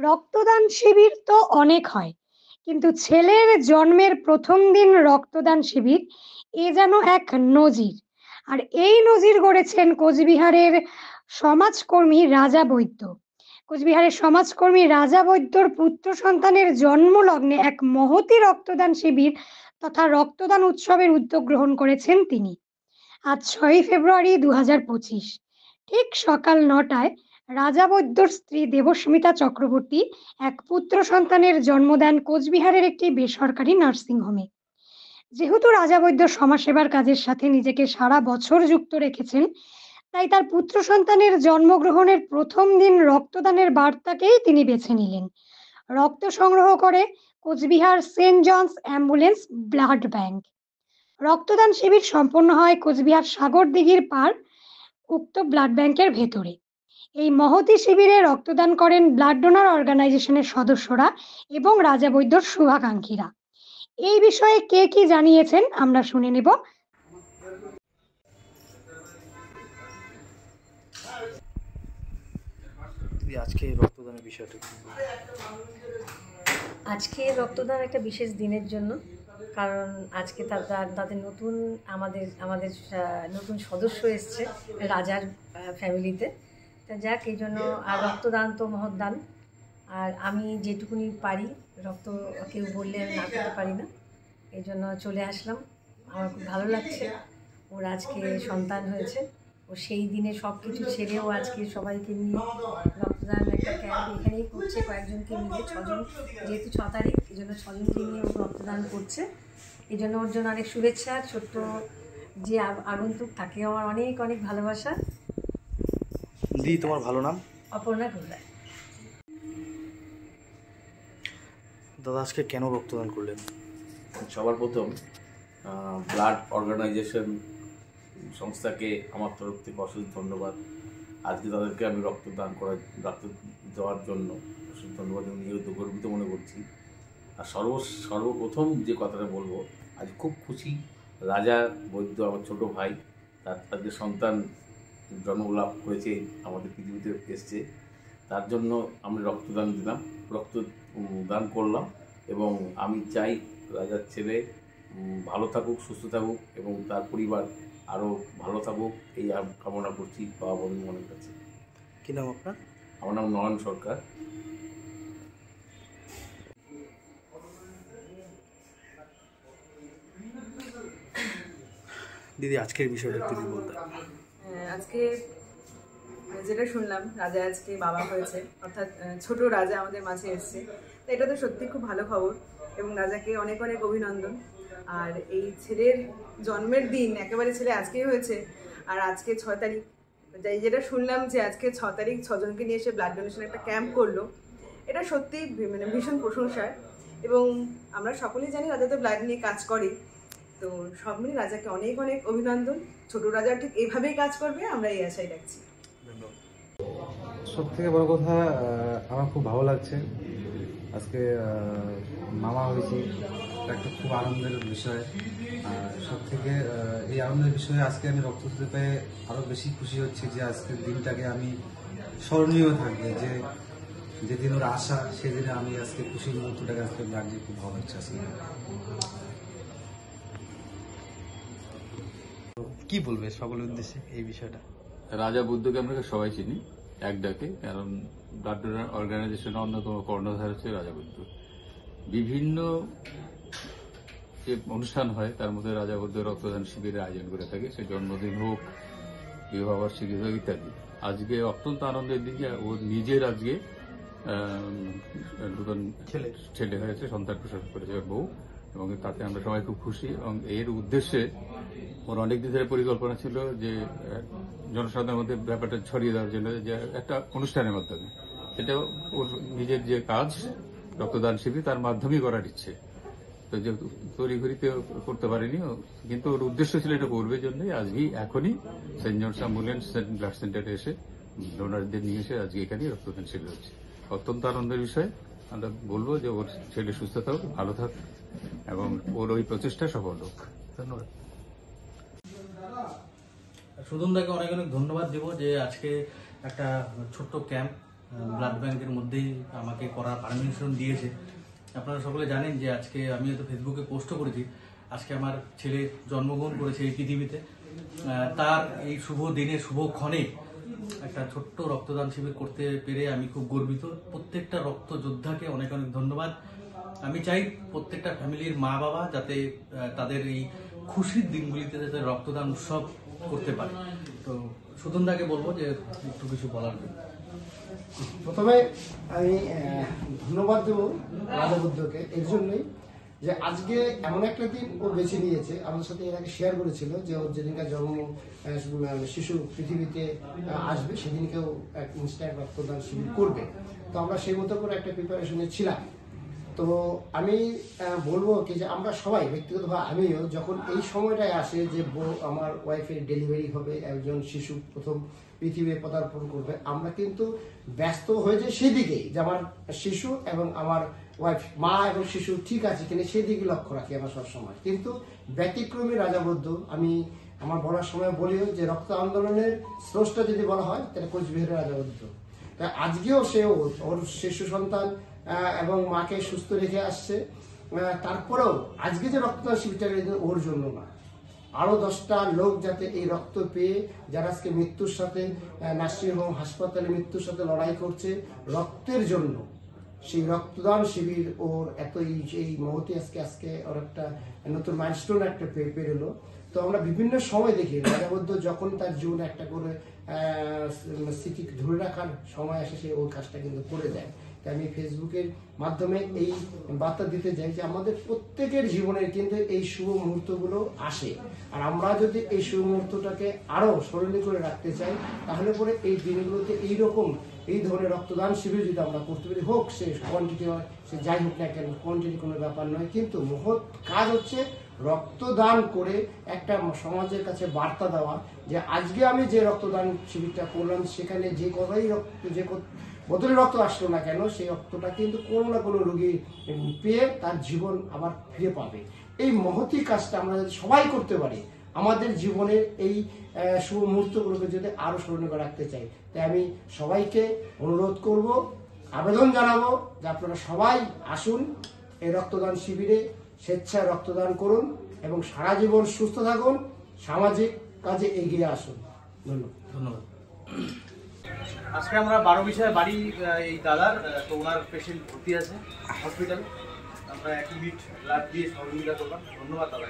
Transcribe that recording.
রক্তদান শিবির তো অনেক হয়, কিন্তু ছেলের জন্মের প্রথম দিন রক্তদান শিবির এ যেন এক নজির। আর এই নজির গড়েছেন কোচবিহারের সমাজকর্মী রাজা বৈদ্য। কোচবিহারের সমাজকর্মী রাজা বৈদ্যর পুত্র সন্তানের জন্মলগ্নে এক মহতী রক্তদান শিবির তথা রক্তদান উৎসবের উদ্যোগ গ্রহণ করেছেন তিনি। আজ 6ই ফেব্রুয়ারি 2025 ঠিক সকাল 9টায় রাজা বৈদ্যর স্ত্রী দেবস্মিতা চক্রবর্তী এক পুত্র সন্তানের জন্ম দেন কোচবিহারের একটি বেসরকারি নার্সিংহোমে। যেহেতু রাজা বৈদ্য সমাজসেবার কাজের সাথে নিজেকে সারা বছর যুক্ত রেখেছেন, তাই তার পুত্র সন্তানের জন্মগ্রহণের প্রথম দিন রক্তদানের বার্তাকেই তিনি বেছে নিলেন। রক্ত সংগ্রহ করে Cooch Behar saint John's ambulance blood bank. রক্তদান শিবির সম্পন্ন হয় কোচবিহার সাগরদিঘির পার উক্ত ব্লাড ব্যাংকের ভেতরে। এই মহতী শিবিরে রক্তদান করেন ব্লাড ডোনার অর্গানাইজেশনের সদস্যরা এবং রাজা বৈদ্যর শুভাকাঙ্ক্ষীরা। এই বিষয়ে কে কি জানিয়েছেন আমরা শুনে নেব। আজকে রক্তদানের বিষয়টা কি? আজকে রক্তদান একটা বিশেষ দিনের জন্য, কারণ আজকে তাদের নতুন আমাদের নতুন সদস্য এসছে রাজার ফ্যামিলিতে। তা যাক, এই জন্য আর রক্তদান তো মহৎ দান। আর আমি যেটুকুনি পারি রক্ত কেউ বললে আমি না করতে পারি না, এই জন্য চলে আসলাম। আমার খুব ভালো লাগছে, ওর আজকে সন্তান হয়েছে। ও সেই দিনে সব কিছু ছেড়েও আজকে সবাইকে নিয়ে রক্তদান একটা ক্যাম্প এখানেই করছে, কয়েকজনকে মিলে 6জন, যেহেতু 6 তারিখ, এই জন্য 6জনকে নিয়ে ও রক্তদান করছে। এই জন্য ওর জন্য অনেক শুভেচ্ছা। ছোট্ট যে আগন্তুক, তাকে আমার অনেক অনেক ভালোবাসা। দিদি, তোমার ভালো নাম? অপর্ণা গোল্লা। দাদা, আজকে কেন রক্তদান করলেন? সবার প্রথম ব্লাড অর্গানাইজেশন সংস্থাকে আমার তরফ থেকে অশেষ ধন্যবাদ। আজকে তাদেরকে আমি রক্ত দেওয়ার জন্য অশেষ ধন্যবাদ এবং নিজেও গর্বিত মনে করছি। আর সর্বপ্রথম যে কথাটা বলবো, আজ খুব খুশি। রাজা বৈদ্য আমার ছোট ভাই, তার আজকে সন্তান জন্মলাভ হয়েছে, আমাদের পৃথিবীতে এসছে, তার জন্য আমি রক্তদান করলাম। এবং আমি চাই রাজার ছেলে ভালো থাকুক, সুস্থ থাকুক এবং তার পরিবার আরও ভালো থাকুক, এই কামনা করছি বাবা বলে মনে কাছে। কি নাম আপনার? আমার নাম নয়ন সরকার। দিদি, আজকের বিষয়টা একটু যদি বলতেন। আজকে যেটা শুনলাম, রাজা আজকে বাবা হয়েছে, অর্থাৎ ছোট রাজা আমাদের মাঝে এসছে। তো এটা তো সত্যি খুব ভালো খবর এবং রাজাকে অনেক অনেক অভিনন্দন। আর এই ছেলের জন্মের দিন, একেবারে ছেলে আজকেই হয়েছে, আর আজকে 6 তারিখ। যেটা শুনলাম যে আজকে 6 তারিখ 6জনকে নিয়ে এসে ব্লাড ডোনেশন একটা ক্যাম্প করলো, এটা সত্যি মানে ভীষণ প্রশংসার। এবং আমরা সকলেই জানি রাজা তো ব্লাড নিয়ে কাজ করে, তো সব মিলে রাজাকে অনেক অনেক অভিনন্দন। ছোট রাজা ঠিক এইভাবেই কাজ করবে, আমরা এই আশাই রাখছি। সব থেকে বড় কথা, আমার খুব ভালো লাগছে। আজকে মামা হয়েছি, একটা খুব আনন্দের বিষয়। সব থেকে এই আনন্দের বিষয়ে আজকে আমি রক্ত দিতে পেয়ে আরও বেশি খুশি হচ্ছি যে আজকের দিনটাকে আমি স্মরণীয় থাকবে, যে যেদিন ওর আশা সেদিনে আমি আজকে খুশির মুহূর্তটাকে আজকে লাগছে, খুব ভালো হচ্ছে আজকে। কি বলবে সকলের উদ্দেশ্যে এই বিষয়টা? রাজা বুদ্ধকে আমরা সবাই চিনি এক ডাকে, কারণ ব্লাড ডোনার অর্গানাইজেশনের অন্যতম কর্ণধার হচ্ছে রাজা বুদ্ধ। বিভিন্ন যে অনুষ্ঠান হয় তার মধ্যে রাজা বুদ্ধ রক্তদান শিবিরের আয়োজন করে থাকে, সে জন্মদিন হোক, বিবাহবার্ষিকী হোক ইত্যাদি। আজকে অত্যন্ত আনন্দের দিন যে ও নিজের আজকে নতুন ছেলে হয়েছে, সন্তান প্রসব করেছে ওর বউ, এবং তাতে আমরা সবাই খুব খুশি। এবং এর উদ্দেশ্যে ওর অনেক দিন ধরে পরিকল্পনা ছিল যে জনসাধারণের মধ্যে ব্যাপারটা ছড়িয়ে দেওয়ার জন্য, যে একটা অনুষ্ঠানের মাধ্যমে, সেটা ওর নিজের যে কাজ রক্তদান শিবির তার মাধ্যমেই করার ইচ্ছে। তো যে তড়িঘড়িতে করতে পারেনি, কিন্তু ওর উদ্দেশ্য ছিল এটা করবে জন্যই আজকেই এখনই সেন্ট জনস অ্যাম্বুলেন্স ব্লাড সেন্টারে এসে ডোনারদের নিয়ে এসে আজকে এখানেই রক্তদান শিবির হচ্ছে। অত্যন্ত আনন্দের বিষয়। আমরা বলবো যে ওর ছেলে সুস্থ থাকুক, ভালো থাকুক এবং ওর ওই প্রচেষ্টা সফল হোক। ধন্যবাদ। সুদনদাকে অনেক অনেক ধন্যবাদ দেবো যে আজকে একটা ছোট্ট ক্যাম্প ব্লাড ব্যাংকের মধ্যেই আমাকে করার পারমিশন দিয়েছে। আপনারা সকলে জানেন যে আজকে আমি হয়তো ফেসবুকে পোস্টও করেছি, আজকে আমার ছেলে জন্মগ্রহণ করেছে এই পৃথিবীতে। তার এই শুভ দিনে শুভক্ষণে একটা ছোট্ট রক্তদান শিবির করতে পেরে আমি খুব গর্বিত। প্রত্যেকটা রক্ত যোদ্ধাকে অনেক অনেক ধন্যবাদ। আমি চাই প্রত্যেকটা ফ্যামিলির মা বাবা যাতে তাদের এই খুশির দিনগুলিতে যাতে রক্তদান উৎসব করতে পারে। তো সুদনদাকে বলবো যে একটু কিছু বলার জন্য। প্রথমে আমি ধন্যবাদ দেব রাজাবুদ্ধকে এর জন্যই যে আজকে এমন একটা দিন ও বেছে নিয়েছে। আমাদের সাথে এর আগে শেয়ার করেছিল যে ওর যেদিনকার জন্ম শিশু পৃথিবীতে আসবে সেদিনকেও এক ইনস্ট্যান্ট রক্তদান শিবির করবে। তো আমরা সেই মতো করে একটা প্রিপারেশনে ছিলাম। তো আমি বলবো কি যে আমরা সবাই ব্যক্তিগতভাবে আমিও যখন এই সময়টায় আসে যে আমার ওয়াইফের ডেলিভারি হবে, একজন শিশু প্রথম পৃথিবীতে পদার্পণ করবে, আমরা কিন্তু ব্যস্ত হয়ে যাই সেদিকেই যে আমার শিশু এবং আমার ওয়াইফ, মা এবং শিশু ঠিক আছে কিনা সেই দিকে লক্ষ্য রাখি আমরা সবসময়। কিন্তু ব্যতিক্রমী রাজাবদ্ধ আমি আমার বলার সময় বলিও যে রক্ত আন্দোলনের স্রষ্টা যদি বলা হয় তাহলে কোচবিহারের রাজাবদ্ধ। তা আজকেও সে ওর শিশু সন্তান এবং মাকে সুস্থ রেখে আসছে। তারপরেও আজকে যে রক্তদান শিবিরটা ওর জন্য না, আরো 10টা লোক যাতে এই রক্ত পেয়ে যারা আজকে মৃত্যুর সাথে নার্সিংহোম হাসপাতালে মৃত্যুর সাথে লড়াই করছে রক্তের জন্য, সেই রক্তদান শিবির ওর এত এই মুহূর্তে আজকে ওর একটা নতুন মাইলস্টোন একটা পেরোলো। তো আমরা বিভিন্ন সময় দেখি রাজাবদ্ধ যখন তার জীবনে একটা করে স্মৃতি ধরে রাখার সময় আসে সে ওই কাজটা কিন্তু করে দেয়। তাই আমি ফেসবুকের মাধ্যমে এই বার্তা দিতে চাই যে আমাদের প্রত্যেকের জীবনের কিন্তু এই শুভ মুহূর্তগুলো আসে, আর আমরা যদি এই শুভ মুহূর্তটাকে আরো স্মরণীয় করে রাখতে চাই তাহলে পরে এই দিনগুলোতে এইরকম এই ধরনের রক্তদান শিবির যদি আমরা করতে পারি, হোক সে কোয়ান্টিটি হয় সে যাই হোক না কেন, কোয়ান্টিটি কোনো ব্যাপার নয়, কিন্তু মহৎ কাজ হচ্ছে রক্তদান করে একটা সমাজের কাছে বার্তা দেওয়া যে আজকে আমি যে রক্তদান শিবিরটা করলাম সেখানে যে কথাই যে বদলে রক্ত আসলো না কেন সেই রক্তটা কিন্তু কোনো না কোনো রোগী পেয়ে তার জীবন আবার ফিরে পাবে। এই মহতী কাজটা আমরা যদি সবাই করতে পারি আমাদের জীবনের এই শুভ মুহূর্তগুলোকে যদি আরো স্মরণীয় করে রাখতে চাই। তাই আমি সবাইকে অনুরোধ করব, আবেদন জানাবো যে আপনারা সবাই আসুন এই রক্তদান শিবিরে, স্বেচ্ছায় রক্তদান করুন এবং সারা জীবন সুস্থ থাকুন, সামাজিক কাজে এগিয়ে আসুন। ধন্যবাদ। আজকে আমরা 12 বাড়ি এই দাদার, তো ওনার পেশেন্ট ভর্তি আছে হসপিটালে, আমরা 1 ইউনিট ব্লাড দিয়ে সহযোগিতা করলাম। ধন্যবাদ দাদা।